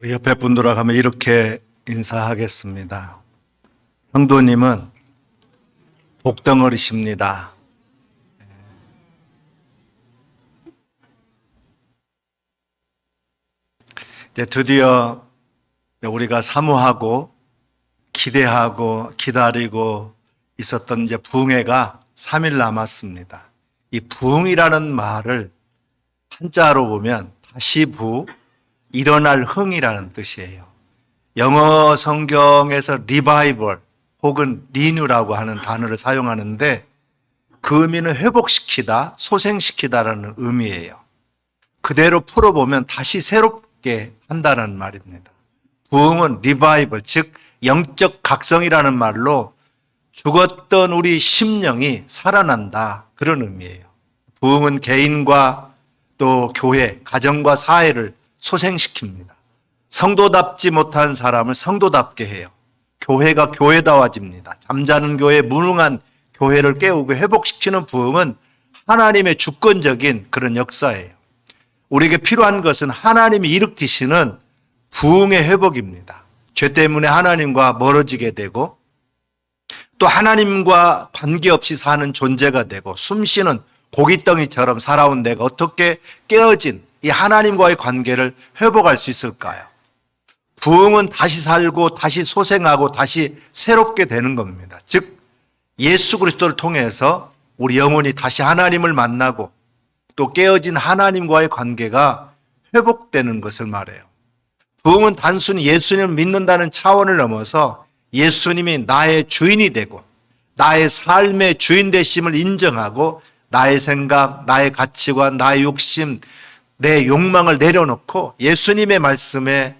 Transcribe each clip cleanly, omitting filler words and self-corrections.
우리 옆에 분들하고 하면 이렇게 인사하겠습니다. 성도님은 복덩어리십니다. 이제 드디어 우리가 사모하고 기대하고 기다리고 있었던 이제 부흥회가 3일 남았습니다. 이 부흥이라는 말을 한자로 보면 다시 일어날 흥이라는 뜻이에요. 영어 성경에서 리바이벌 혹은 리뉴라고 하는 단어를 사용하는데 그 의미는 회복시키다, 소생시키다라는 의미예요. 그대로 풀어보면 다시 새롭게 한다는 말입니다. 부흥은 리바이벌, 즉 영적 각성이라는 말로 죽었던 우리 심령이 살아난다, 그런 의미예요. 부흥은 개인과 또 교회, 가정과 사회를 소생시킵니다. 성도답지 못한 사람을 성도답게 해요. 교회가 교회다워집니다. 잠자는 교회, 무능한 교회를 깨우고 회복시키는 부흥은 하나님의 주권적인 그런 역사예요. 우리에게 필요한 것은 하나님이 일으키시는 부흥의 회복입니다. 죄 때문에 하나님과 멀어지게 되고 또 하나님과 관계없이 사는 존재가 되고 숨쉬는 고깃덩이처럼 살아온 내가 어떻게 깨어진 이 하나님과의 관계를 회복할 수 있을까요? 부흥은 다시 살고 다시 소생하고 다시 새롭게 되는 겁니다. 즉 예수 그리스도를 통해서 우리 영혼이 다시 하나님을 만나고 또 깨어진 하나님과의 관계가 회복되는 것을 말해요. 부흥은 단순히 예수님을 믿는다는 차원을 넘어서 예수님이 나의 주인이 되고 나의 삶의 주인 되심을 인정하고 나의 생각, 나의 가치관, 나의 욕심, 내 욕망을 내려놓고 예수님의 말씀에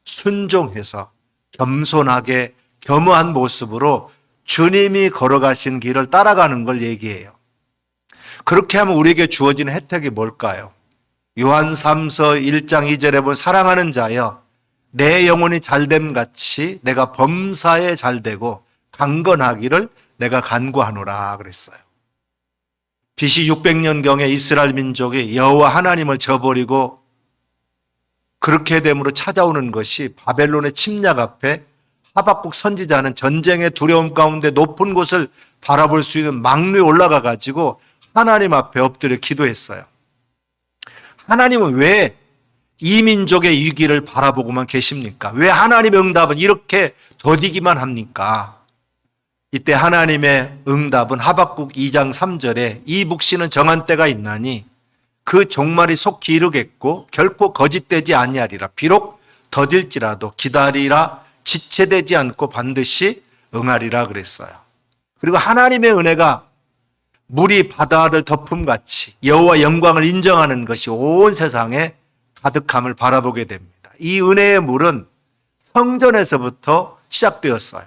순종해서 겸손하게 겸허한 모습으로 주님이 걸어가신 길을 따라가는 걸 얘기해요. 그렇게 하면 우리에게 주어지는 혜택이 뭘까요? 요한 3서 1장 2절에 보면 사랑하는 자여 내 영혼이 잘됨 같이 내가 범사에 잘되고 강건하기를 내가 간구하노라 그랬어요. BC 600년경에 이스라엘 민족이 여호와 하나님을 저버리고 그렇게 됨으로 찾아오는 것이 바벨론의 침략 앞에 하박국 선지자는 전쟁의 두려움 가운데 높은 곳을 바라볼 수 있는 망루에 올라가 가지고 하나님 앞에 엎드려 기도했어요. 하나님은 왜 이 민족의 위기를 바라보고만 계십니까? 왜 하나님의 응답은 이렇게 더디기만 합니까? 이때 하나님의 응답은 하박국 2장 3절에 이 묵시는 정한 때가 있나니 그 종말이 속히 이르겠고 결코 거짓되지 아니하리라. 비록 더딜지라도 기다리라. 지체되지 않고 반드시 응하리라 그랬어요. 그리고 하나님의 은혜가 물이 바다를 덮음같이 여호와 영광을 인정하는 것이 온 세상에 가득함을 바라보게 됩니다. 이 은혜의 물은 성전에서부터 시작되었어요.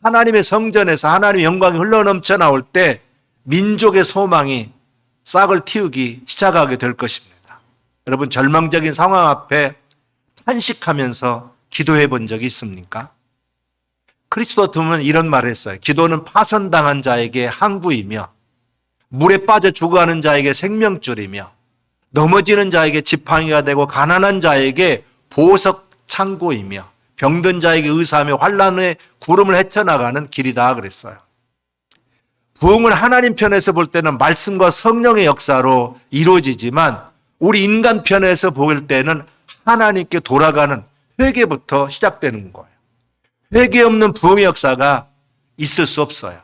하나님의 성전에서 하나님의 영광이 흘러넘쳐 나올 때 민족의 소망이 싹을 틔우기 시작하게 될 것입니다. 여러분 절망적인 상황 앞에 탄식하면서 기도해 본 적이 있습니까? 그리스도도는 이런 말을 했어요. 기도는 파선당한 자에게 항구이며 물에 빠져 죽어가는 자에게 생명줄이며 넘어지는 자에게 지팡이가 되고 가난한 자에게 보석 창고이며 병든 자에게 의사하며 환난의 구름을 헤쳐나가는 길이다 그랬어요. 부흥은 하나님 편에서 볼 때는 말씀과 성령의 역사로 이루어지지만 우리 인간 편에서 볼 때는 하나님께 돌아가는 회개부터 시작되는 거예요. 회개 없는 부흥의 역사가 있을 수 없어요.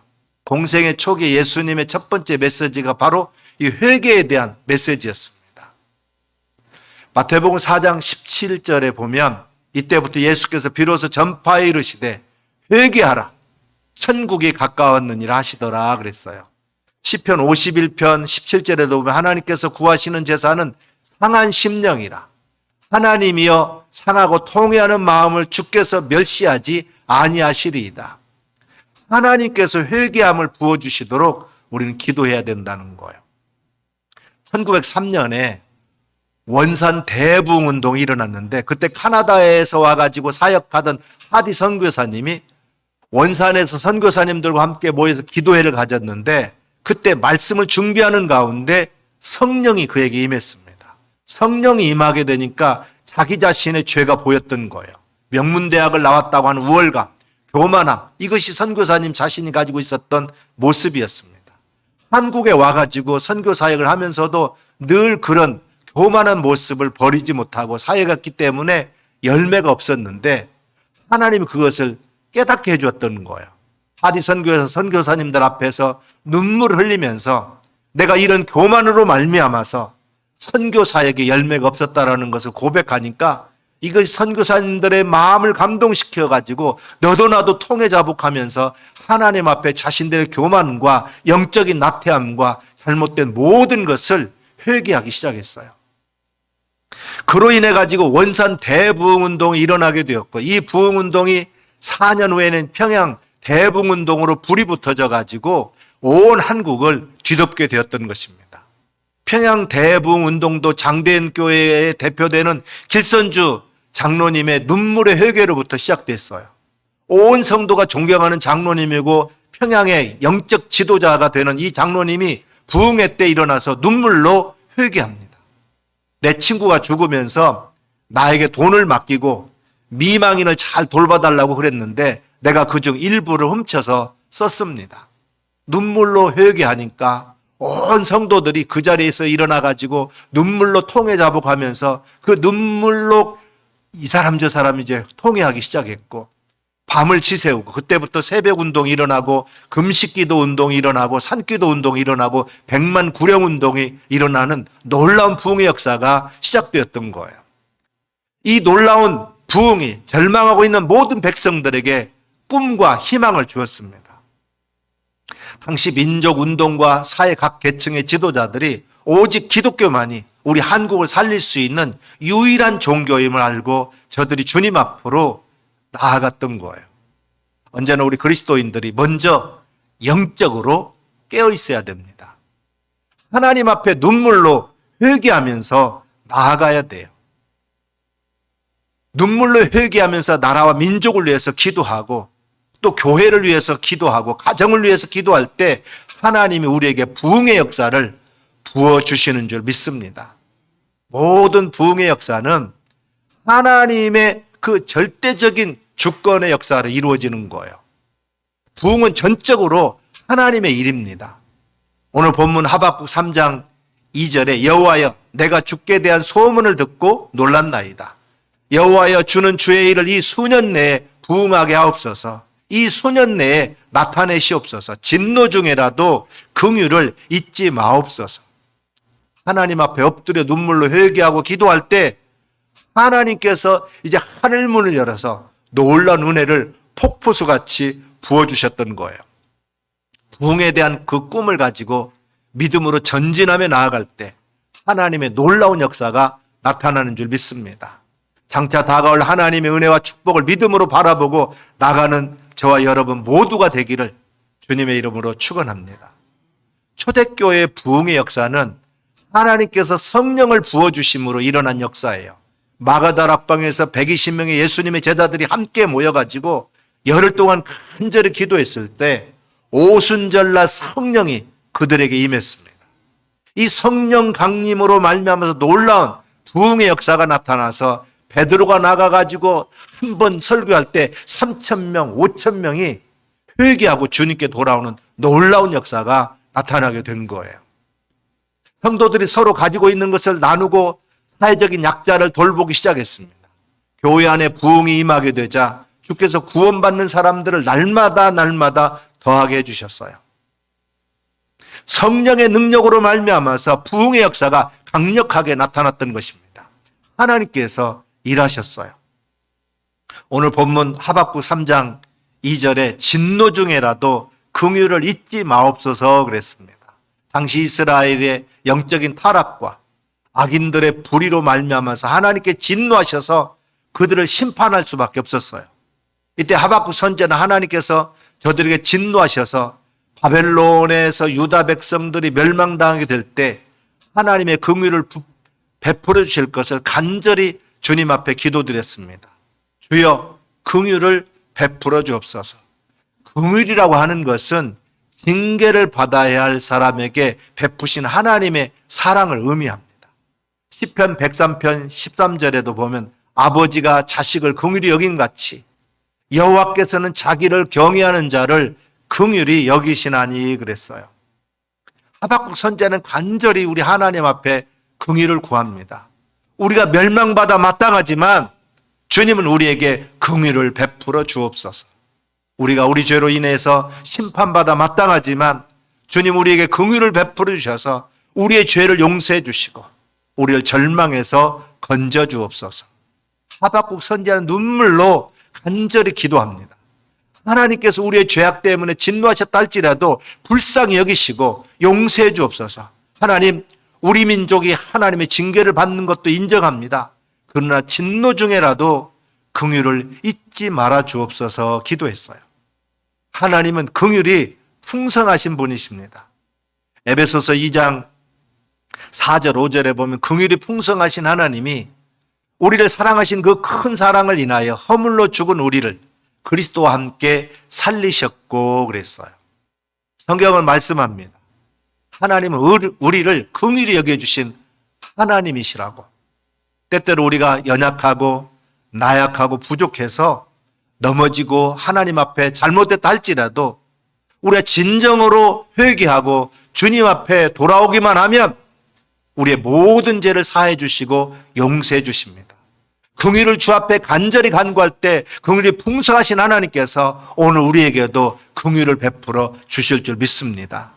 공생의 초기 예수님의 첫 번째 메시지가 바로 이 회개에 대한 메시지였습니다. 마태복음 4장 17절에 보면 이때부터 예수께서 비로소 전파에 이르시되 회개하라 천국이 가까웠느니라 하시더라 그랬어요. 시편 51편 17절에도 보면 하나님께서 구하시는 제사는 상한 심령이라 하나님이여 상하고 통회하는 마음을 주께서 멸시하지 아니하시리이다. 하나님께서 회개함을 부어주시도록 우리는 기도해야 된다는 거예요. 1903년에 원산 대부흥 운동이 일어났는데 그때 카나다에서 와가지고 사역하던 하디 선교사님이 원산에서 선교사님들과 함께 모여서 기도회를 가졌는데 그때 말씀을 준비하는 가운데 성령이 그에게 임했습니다. 성령이 임하게 되니까 자기 자신의 죄가 보였던 거예요. 명문대학을 나왔다고 하는 우월감, 교만함, 이것이 선교사님 자신이 가지고 있었던 모습이었습니다. 한국에 와가지고 선교 사역을 하면서도 늘 그런 교만한 모습을 버리지 못하고 사역했기 때문에 열매가 없었는데 하나님이 그것을 깨닫게 해주었던 거예요. 하디 선교에서 선교사님들 앞에서 눈물을 흘리면서 내가 이런 교만으로 말미암아서 선교 사역에 열매가 없었다라는 것을 고백하니까 이것이 선교사님들의 마음을 감동시켜 가지고 너도 나도 통해자복하면서 하나님 앞에 자신들의 교만과 영적인 나태함과 잘못된 모든 것을 회개하기 시작했어요. 그로 인해 가지고 원산 대부흥운동이 일어나게 되었고 이 부흥운동이 4년 후에는 평양 대부흥운동으로 불이 붙어져 가지고 온 한국을 뒤덮게 되었던 것입니다. 평양 대부흥운동도 장대현 교회에 대표되는 길선주 장로님의 눈물의 회개로부터 시작됐어요. 온 성도가 존경하는 장로님이고 평양의 영적 지도자가 되는 이 장로님이 부흥회 때 일어나서 눈물로 회개합니다. 내 친구가 죽으면서 나에게 돈을 맡기고 미망인을 잘 돌봐달라고 그랬는데 내가 그중 일부를 훔쳐서 썼습니다. 눈물로 회개하니까 온 성도들이 그 자리에서 일어나가지고 눈물로 통해자복하면서 그 눈물로 이 사람 저 사람 이제 통회하기 시작했고 밤을 지새우고 그때부터 새벽운동이 일어나고 금식기도 운동이 일어나고 산기도 운동이 일어나고 백만 구령 운동이 일어나는 놀라운 부흥의 역사가 시작되었던 거예요. 이 놀라운 부흥이 절망하고 있는 모든 백성들에게 꿈과 희망을 주었습니다. 당시 민족운동과 사회 각 계층의 지도자들이 오직 기독교만이 우리 한국을 살릴 수 있는 유일한 종교임을 알고 저들이 주님 앞으로 나아갔던 거예요. 언제나 우리 그리스도인들이 먼저 영적으로 깨어 있어야 됩니다. 하나님 앞에 눈물로 회개하면서 나아가야 돼요. 눈물로 회개하면서 나라와 민족을 위해서 기도하고 또 교회를 위해서 기도하고 가정을 위해서 기도할 때 하나님이 우리에게 부흥의 역사를 부어주시는 줄 믿습니다. 모든 부흥의 역사는 하나님의 그 절대적인 주권의 역사로 이루어지는 거예요. 부흥은 전적으로 하나님의 일입니다. 오늘 본문 하박국 3장 2절에 여호와여 내가 주께 대한 소문을 듣고 놀랐나이다. 여호와여 주는 주의 일을 이 수년 내에 부흥하게 하옵소서. 이 수년 내에 나타내시옵소서. 진노 중에라도 긍휼을 잊지 마옵소서. 하나님 앞에 엎드려 눈물로 회개하고 기도할 때 하나님께서 이제 하늘문을 열어서 놀라운 은혜를 폭포수같이 부어주셨던 거예요. 부흥에 대한 그 꿈을 가지고 믿음으로 전진하며 나아갈 때 하나님의 놀라운 역사가 나타나는 줄 믿습니다. 장차 다가올 하나님의 은혜와 축복을 믿음으로 바라보고 나가는 저와 여러분 모두가 되기를 주님의 이름으로 축원합니다. 초대교회의 부흥의 역사는 하나님께서 성령을 부어주심으로 일어난 역사예요. 마가다락방에서 120명의 예수님의 제자들이 함께 모여가지고 열흘 동안 간절히 기도했을 때 오순절날 성령이 그들에게 임했습니다. 이 성령 강림으로 말미암아서 놀라운 부흥의 역사가 나타나서 베드로가 나가가지고 한 번 설교할 때 3,000명, 5,000명이 회개하고 주님께 돌아오는 놀라운 역사가 나타나게 된 거예요. 성도들이 서로 가지고 있는 것을 나누고 사회적인 약자를 돌보기 시작했습니다. 교회 안에 부흥이 임하게 되자 주께서 구원받는 사람들을 날마다 더하게 해주셨어요. 성령의 능력으로 말미암아서 부흥의 역사가 강력하게 나타났던 것입니다. 하나님께서 일하셨어요. 오늘 본문 하박국 3장 2절에 진노 중에라도 긍휼을 잊지 마옵소서 그랬습니다. 당시 이스라엘의 영적인 타락과 악인들의 불의로 말미암아서 하나님께 진노하셔서 그들을 심판할 수밖에 없었어요. 이때 하박국 선지자는 하나님께서 저들에게 진노하셔서 바벨론에서 유다 백성들이 멸망당하게 될 때 하나님의 긍휼을 베풀어 주실 것을 간절히 주님 앞에 기도드렸습니다. 주여 긍휼을 베풀어 주옵소서. 긍휼이라고 하는 것은 징계를 받아야 할 사람에게 베푸신 하나님의 사랑을 의미합니다. 시편 103편 13절에도 보면 아버지가 자식을 긍휼히 여긴 같이 여호와께서는 자기를 경외하는 자를 긍휼히 여기시나니 그랬어요. 하박국 선지자는 간절히 우리 하나님 앞에 긍휼을 구합니다. 우리가 멸망받아 마땅하지만 주님은 우리에게 긍휼을 베풀어 주옵소서. 우리가 우리 죄로 인해서 심판받아 마땅하지만 주님 우리에게 긍휼을 베풀어 주셔서 우리의 죄를 용서해 주시고 우리를 절망에서 건져 주옵소서. 하박국 선지자는 눈물로 간절히 기도합니다. 하나님께서 우리의 죄악 때문에 진노하셨다 할지라도 불쌍히 여기시고 용서해 주옵소서. 하나님, 우리 민족이 하나님의 징계를 받는 것도 인정합니다. 그러나 진노 중에라도 긍휼을 잊지 말아 주옵소서 기도했어요. 하나님은 긍휼이 풍성하신 분이십니다. 에베소서 2장 4절 5절에 보면 긍휼이 풍성하신 하나님이 우리를 사랑하신 그 큰 사랑을 인하여 허물로 죽은 우리를 그리스도와 함께 살리셨고 그랬어요. 성경은 말씀합니다. 하나님은 우리를 긍휼히 여겨주신 하나님이시라고. 때때로 우리가 연약하고 나약하고 부족해서 넘어지고 하나님 앞에 잘못됐다 할지라도 우리가 진정으로 회개하고 주님 앞에 돌아오기만 하면 우리의 모든 죄를 사해 주시고 용서해 주십니다. 긍휼을 주 앞에 간절히 간구할 때 긍휼이 풍성하신 하나님께서 오늘 우리에게도 긍휼을 베풀어 주실 줄 믿습니다.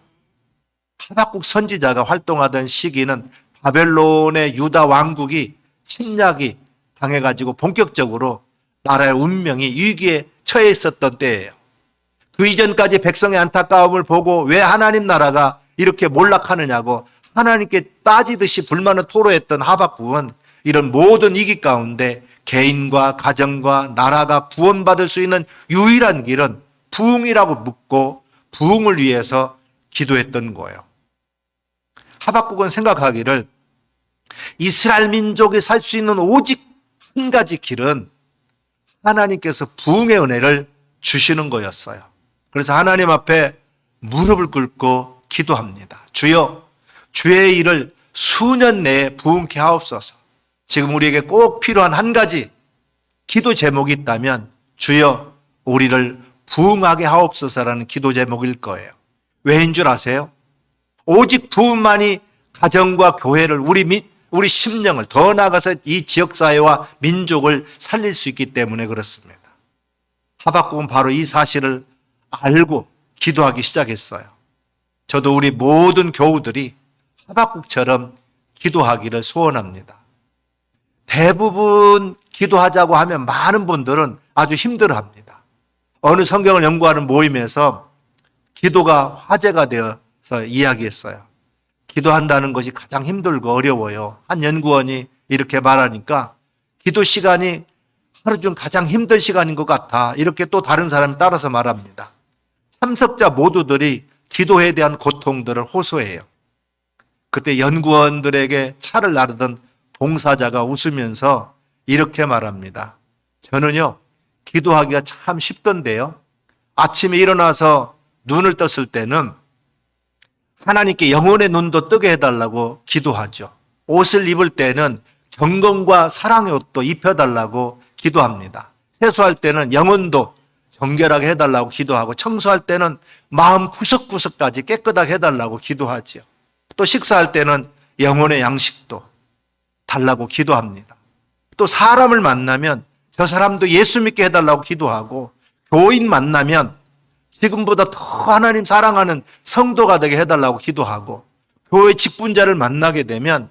하박국 선지자가 활동하던 시기는 바벨론의 유다 왕국이 침략이 당해가지고 본격적으로 나라의 운명이 위기에 처해 있었던 때예요. 그 이전까지 백성의 안타까움을 보고 왜 하나님 나라가 이렇게 몰락하느냐고 하나님께 따지듯이 불만을 토로했던 하박국은 이런 모든 위기 가운데 개인과 가정과 나라가 구원받을 수 있는 유일한 길은 부흥이라고 묻고 부흥을 위해서 기도했던 거예요. 하박국은 생각하기를 이스라엘 민족이 살 수 있는 오직 한 가지 길은 하나님께서 부흥의 은혜를 주시는 거였어요. 그래서 하나님 앞에 무릎을 꿇고 기도합니다. 주여, 주의 일을 수년 내에 부흥케 하옵소서. 지금 우리에게 꼭 필요한 한 가지 기도 제목이 있다면 주여, 우리를 부흥하게 하옵소서라는 기도 제목일 거예요. 왜인 줄 아세요? 오직 부흥만이 가정과 교회를 우리 심령을 더 나아가서 이 지역사회와 민족을 살릴 수 있기 때문에 그렇습니다. 하박국은 바로 이 사실을 알고 기도하기 시작했어요. 저도 우리 모든 교우들이 하박국처럼 기도하기를 소원합니다. 대부분 기도하자고 하면 많은 분들은 아주 힘들어합니다. 어느 성경을 연구하는 모임에서 기도가 화제가 되어서 이야기했어요. 기도한다는 것이 가장 힘들고 어려워요. 한 연구원이 이렇게 말하니까 기도 시간이 하루 중 가장 힘든 시간인 것 같아. 이렇게 또 다른 사람이 따라서 말합니다. 참석자 모두들이 기도에 대한 고통들을 호소해요. 그때 연구원들에게 차를 나르던 봉사자가 웃으면서 이렇게 말합니다. 저는요, 기도하기가 참 쉽던데요. 아침에 일어나서 눈을 떴을 때는 하나님께 영혼의 눈도 뜨게 해달라고 기도하죠. 옷을 입을 때는 경건과 사랑의 옷도 입혀달라고 기도합니다. 세수할 때는 영혼도 정결하게 해달라고 기도하고 청소할 때는 마음 구석구석까지 깨끗하게 해달라고 기도하지요. 또 식사할 때는 영혼의 양식도 달라고 기도합니다. 또 사람을 만나면 저 사람도 예수 믿게 해달라고 기도하고 교인 만나면 지금보다 더 하나님 사랑하는 성도가 되게 해달라고 기도하고 교회 직분자를 만나게 되면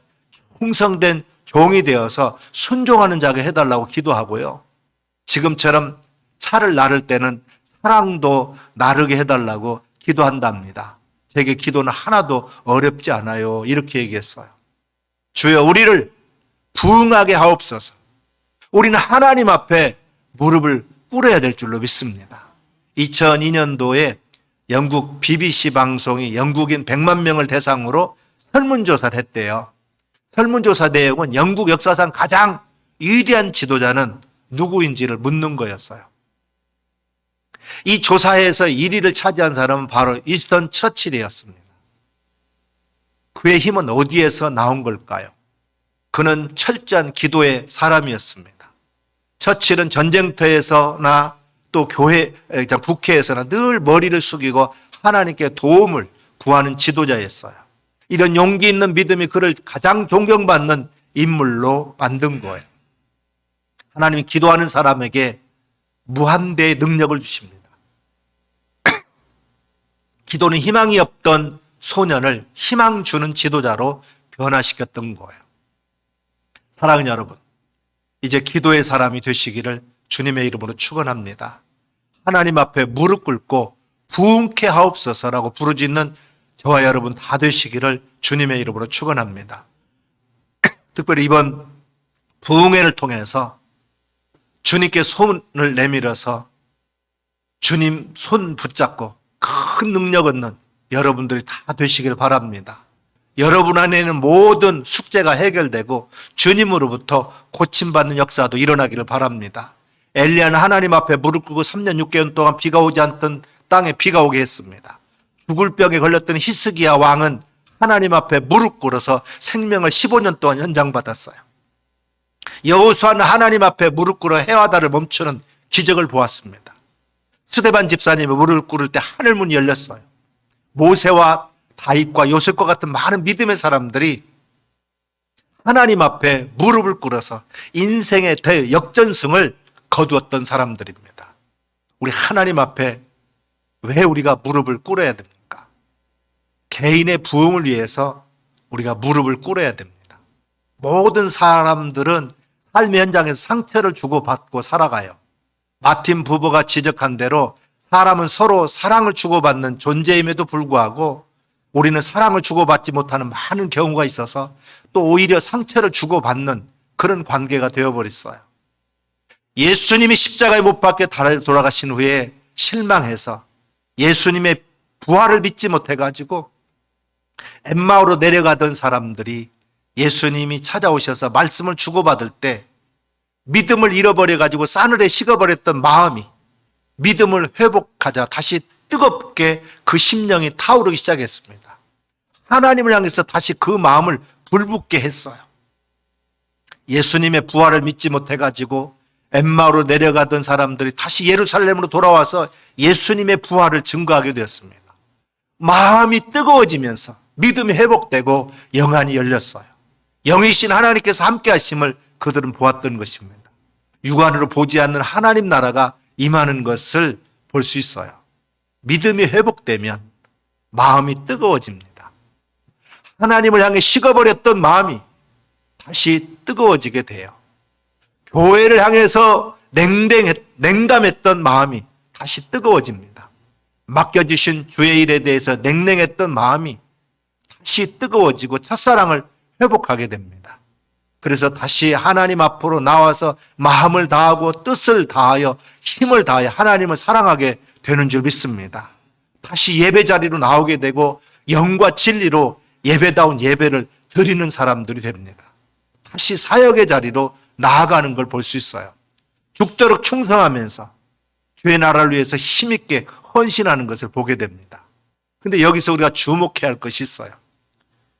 충성된 종이 되어서 순종하는 자가 해달라고 기도하고요. 지금처럼 차를 나를 때는 사랑도 나르게 해달라고 기도한답니다. 제게 기도는 하나도 어렵지 않아요. 이렇게 얘기했어요. 주여, 우리를 부흥하게 하옵소서. 우리는 하나님 앞에 무릎을 꿇어야 될 줄로 믿습니다. 2002년도에 영국 BBC 방송이 영국인 100만 명을 대상으로 설문조사를 했대요. 설문조사 내용은 영국 역사상 가장 위대한 지도자는 누구인지를 묻는 거였어요. 이 조사에서 1위를 차지한 사람은 바로 윈스턴 처칠이었습니다. 그의 힘은 어디에서 나온 걸까요? 그는 철저한 기도의 사람이었습니다. 처칠은 전쟁터에서나 또 교회, 국회에서나 늘 머리를 숙이고 하나님께 도움을 구하는 지도자였어요. 이런 용기 있는 믿음이 그를 가장 존경받는 인물로 만든 거예요. 하나님이 기도하는 사람에게 무한대의 능력을 주십니다. 기도는 희망이 없던 소년을 희망 주는 지도자로 변화시켰던 거예요. 사랑하는 여러분, 이제 기도의 사람이 되시기를 주님의 이름으로 축원합니다. 하나님 앞에 무릎 꿇고 부흥케 하옵소서라고 부르짖는 저와 여러분 다 되시기를 주님의 이름으로 축원합니다. 특별히 이번 부흥회를 통해서 주님께 손을 내밀어서 주님 손 붙잡고 큰 능력 얻는 여러분들이 다 되시길 바랍니다. 여러분 안에는 모든 숙제가 해결되고 주님으로부터 고침받는 역사도 일어나기를 바랍니다. 엘리야는 하나님 앞에 무릎 꿇고 3년 6개월 동안 비가 오지 않던 땅에 비가 오게 했습니다. 죽을 병에 걸렸던 히스기야 왕은 하나님 앞에 무릎 꿇어서 생명을 15년 동안 연장받았어요. 여호수아는 하나님 앞에 무릎 꿇어 해와다를 멈추는 기적을 보았습니다. 스데반 집사님이 무릎 꿇을 때 하늘문이 열렸어요. 모세와 다윗과 요셉과 같은 많은 믿음의 사람들이 하나님 앞에 무릎을 꿇어서 인생의 역전승을 거두었던 사람들입니다. 우리 하나님 앞에 왜 우리가 무릎을 꿇어야 됩니까? 개인의 부흥을 위해서 우리가 무릎을 꿇어야 됩니다. 모든 사람들은 삶의 현장에서 상처를 주고받고 살아가요. 마틴 부버가 지적한 대로 사람은 서로 사랑을 주고받는 존재임에도 불구하고 우리는 사랑을 주고받지 못하는 많은 경우가 있어서 또 오히려 상처를 주고받는 그런 관계가 되어버렸어요. 예수님이 십자가에 못 박혀 돌아가신 후에 실망해서 예수님의 부활을 믿지 못해가지고 엠마오로 내려가던 사람들이 예수님이 찾아오셔서 말씀을 주고받을 때 믿음을 잃어버려가지고 싸늘해 식어버렸던 마음이 믿음을 회복하자 다시 뜨겁게 그 심령이 타오르기 시작했습니다. 하나님을 향해서 다시 그 마음을 불붙게 했어요. 예수님의 부활을 믿지 못해가지고 엠마오로 내려가던 사람들이 다시 예루살렘으로 돌아와서 예수님의 부활을 증거하게 되었습니다. 마음이 뜨거워지면서 믿음이 회복되고 영안이 열렸어요. 영이신 하나님께서 함께 하심을 그들은 보았던 것입니다. 육안으로 보지 않는 하나님 나라가 임하는 것을 볼 수 있어요. 믿음이 회복되면 마음이 뜨거워집니다. 하나님을 향해 식어버렸던 마음이 다시 뜨거워지게 돼요. 교회를 향해서 냉담했던 마음이 다시 뜨거워집니다. 맡겨주신 주의 일에 대해서 냉랭했던 마음이 다시 뜨거워지고 첫사랑을 회복하게 됩니다. 그래서 다시 하나님 앞으로 나와서 마음을 다하고 뜻을 다하여 힘을 다하여 하나님을 사랑하게 되는 줄 믿습니다. 다시 예배 자리로 나오게 되고 영과 진리로 예배다운 예배를 드리는 사람들이 됩니다. 다시 사역의 자리로 나아가는 걸 볼 수 있어요. 죽도록 충성하면서 주의 나라를 위해서 힘있게 헌신하는 것을 보게 됩니다. 그런데 여기서 우리가 주목해야 할 것이 있어요.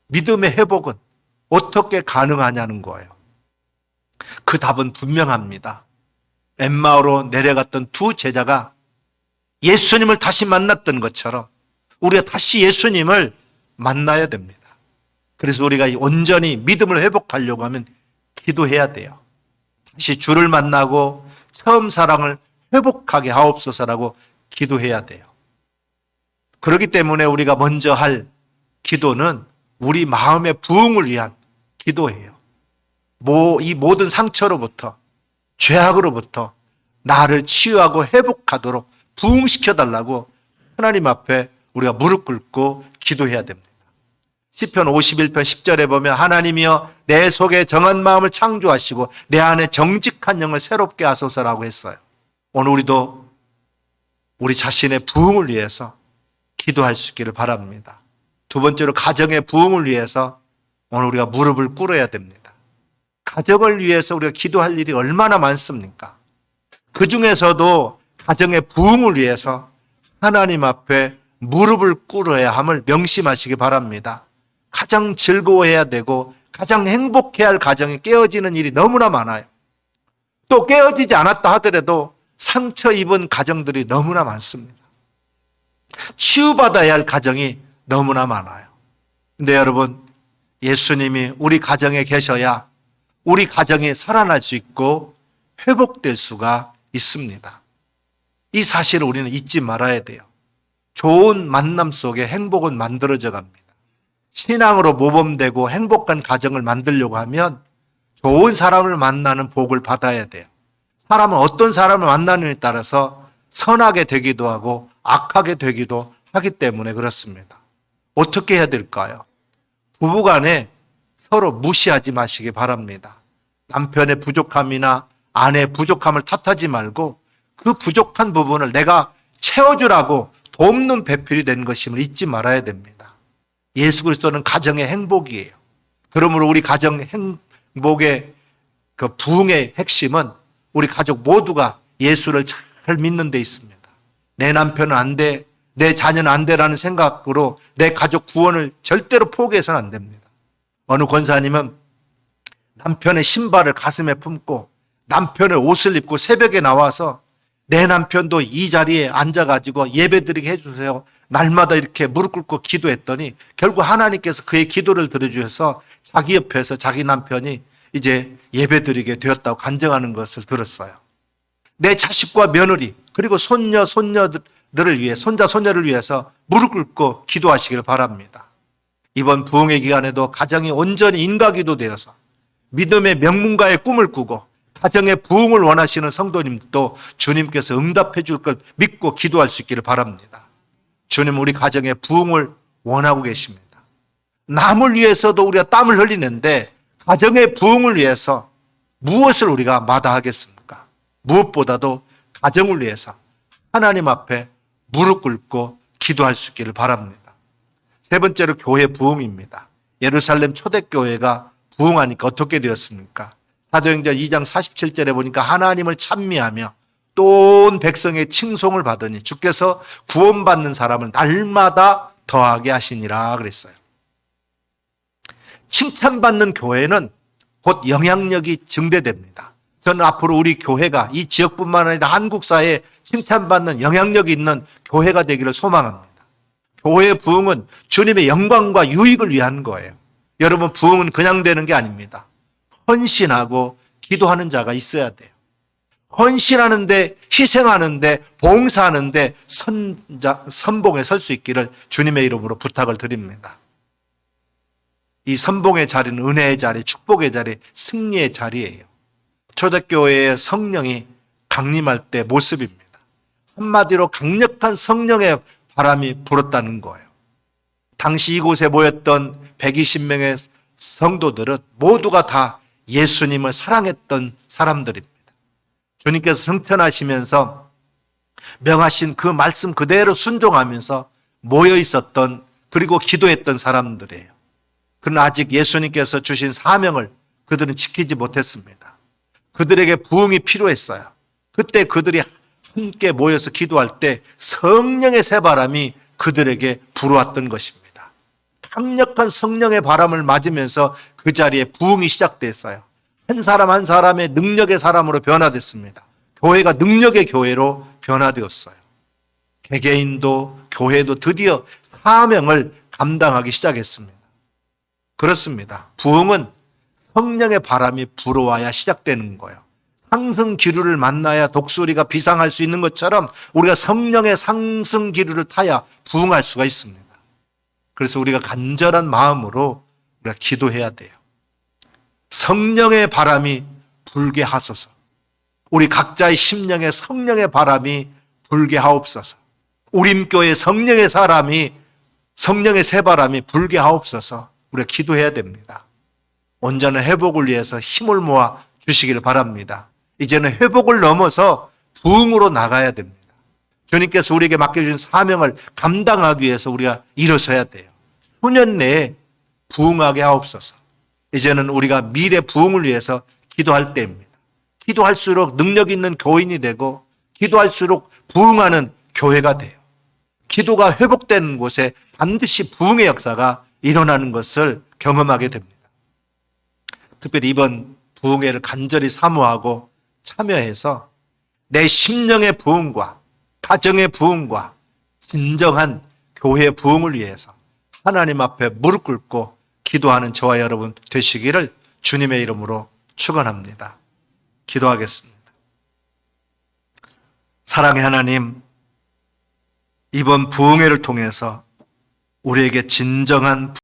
믿음의 회복은 어떻게 가능하냐는 거예요. 그 답은 분명합니다. 엠마오로 내려갔던 두 제자가 예수님을 다시 만났던 것처럼 우리가 다시 예수님을 만나야 됩니다. 그래서 우리가 온전히 믿음을 회복하려고 하면 기도해야 돼요. 다시 주를 만나고 처음 사랑을 회복하게 하옵소서라고 기도해야 돼요. 그렇기 때문에 우리가 먼저 할 기도는 우리 마음의 부흥을 위한 기도예요. 이 모든 상처로부터 죄악으로부터 나를 치유하고 회복하도록 부흥시켜달라고 하나님 앞에 우리가 무릎 꿇고 기도해야 됩니다. 시편 51편 10절에 보면 하나님이여 내 속에 정한 마음을 창조하시고 내 안에 정직한 영을 새롭게 하소서라고 했어요. 오늘 우리도 우리 자신의 부흥을 위해서 기도할 수 있기를 바랍니다. 두 번째로 가정의 부흥을 위해서 오늘 우리가 무릎을 꿇어야 됩니다. 가정을 위해서 우리가 기도할 일이 얼마나 많습니까? 그 중에서도 가정의 부흥을 위해서 하나님 앞에 무릎을 꿇어야 함을 명심하시기 바랍니다. 가장 즐거워해야 되고 가장 행복해야 할 가정이 깨어지는 일이 너무나 많아요. 또 깨어지지 않았다 하더라도 상처 입은 가정들이 너무나 많습니다. 치유받아야 할 가정이 너무나 많아요. 근데 여러분, 예수님이 우리 가정에 계셔야 우리 가정이 살아날 수 있고 회복될 수가 있습니다. 이 사실을 우리는 잊지 말아야 돼요. 좋은 만남 속에 행복은 만들어져 갑니다. 신앙으로 모범되고 행복한 가정을 만들려고 하면 좋은 사람을 만나는 복을 받아야 돼요. 사람은 어떤 사람을 만나느냐에 따라서 선하게 되기도 하고 악하게 되기도 하기 때문에 그렇습니다. 어떻게 해야 될까요? 부부간에 서로 무시하지 마시기 바랍니다. 남편의 부족함이나 아내의 부족함을 탓하지 말고 그 부족한 부분을 내가 채워주라고 돕는 배필이 된 것임을 잊지 말아야 됩니다. 예수 그리스도는 가정의 행복이에요. 그러므로 우리 가정 행복의 그 부흥의 핵심은 우리 가족 모두가 예수를 잘 믿는 데 있습니다. 내 남편은 안 돼, 내 자녀는 안 돼라는 생각으로 내 가족 구원을 절대로 포기해서는 안 됩니다. 어느 권사님은 남편의 신발을 가슴에 품고 남편의 옷을 입고 새벽에 나와서 내 남편도 이 자리에 앉아가지고 예배드리게 해주세요. 날마다 이렇게 무릎 꿇고 기도했더니 결국 하나님께서 그의 기도를 들어주셔서 자기 옆에서 자기 남편이 이제 예배드리게 되었다고 간증하는 것을 들었어요. 내 자식과 며느리 그리고 손녀, 손녀들을 위해 손자, 손녀를 위해서 무릎 꿇고 기도하시길 바랍니다. 이번 부흥의 기간에도 가정이 온전히 인가기도 되어서 믿음의 명문가의 꿈을 꾸고 가정의 부흥을 원하시는 성도님도 주님께서 응답해 줄 걸 믿고 기도할 수 있기를 바랍니다. 주님 우리 가정의 부흥을 원하고 계십니다. 남을 위해서도 우리가 땀을 흘리는데 가정의 부흥을 위해서 무엇을 우리가 마다하겠습니까? 무엇보다도 가정을 위해서 하나님 앞에 무릎 꿇고 기도할 수 있기를 바랍니다. 세 번째로 교회 부흥입니다. 예루살렘 초대교회가 부흥하니까 어떻게 되었습니까? 사도행전 2장 47절에 보니까 하나님을 찬미하며 또 온 백성의 칭송을 받으니 주께서 구원받는 사람을 날마다 더하게 하시니라 그랬어요. 칭찬받는 교회는 곧 영향력이 증대됩니다. 저는 앞으로 우리 교회가 이 지역뿐만 아니라 한국 사회에 칭찬받는 영향력이 있는 교회가 되기를 소망합니다. 교회의 부흥은 주님의 영광과 유익을 위한 거예요. 여러분, 부흥은 그냥 되는 게 아닙니다. 헌신하고 기도하는 자가 있어야 돼요. 헌신하는데, 희생하는데, 봉사하는데 선봉에 설 수 있기를 주님의 이름으로 부탁을 드립니다. 이 선봉의 자리는 은혜의 자리, 축복의 자리, 승리의 자리예요. 초대교회의 성령이 강림할 때 모습입니다. 한마디로 강력한 성령의 바람이 불었다는 거예요. 당시 이곳에 모였던 120명의 성도들은 모두가 다 예수님을 사랑했던 사람들입니다. 주님께서 승천하시면서 명하신 그 말씀 그대로 순종하면서 모여 있었던 그리고 기도했던 사람들이에요. 그러나 아직 예수님께서 주신 사명을 그들은 지키지 못했습니다. 그들에게 부흥이 필요했어요. 그때 그들이 함께 모여서 기도할 때 성령의 새바람이 그들에게 불어왔던 것입니다. 강력한 성령의 바람을 맞으면서 그 자리에 부흥이 시작됐어요. 한 사람 한 사람의 능력의 사람으로 변화됐습니다. 교회가 능력의 교회로 변화되었어요. 개개인도 교회도 드디어 사명을 감당하기 시작했습니다. 그렇습니다. 부흥은 성령의 바람이 불어와야 시작되는 거예요. 상승 기류를 만나야 독수리가 비상할 수 있는 것처럼 우리가 성령의 상승 기류를 타야 부흥할 수가 있습니다. 그래서 우리가 간절한 마음으로 우리가 기도해야 돼요. 성령의 바람이 불게 하소서. 우리 각자의 심령에 성령의 바람이 불게 하옵소서. 우림교회 성령의 성령의 새바람이 불게 하옵소서. 우리가 기도해야 됩니다. 온전한 회복을 위해서 힘을 모아 주시기를 바랍니다. 이제는 회복을 넘어서 부흥으로 나가야 됩니다. 주님께서 우리에게 맡겨주신 사명을 감당하기 위해서 우리가 일어서야 돼요. 수년 내에 부흥하게 하옵소서. 이제는 우리가 미래 부흥을 위해서 기도할 때입니다. 기도할수록 능력 있는 교인이 되고 기도할수록 부흥하는 교회가 돼요. 기도가 회복되는 곳에 반드시 부흥의 역사가 일어나는 것을 경험하게 됩니다. 특별히 이번 부흥회를 간절히 사모하고 참여해서 내 심령의 부흥과 가정의 부흥과 진정한 교회 부흥을 위해서 하나님 앞에 무릎 꿇고 기도하는 저와 여러분 되시기를 주님의 이름으로 축원합니다. 기도하겠습니다. 사랑의 하나님, 이번 부흥회를 통해서 우리에게 진정한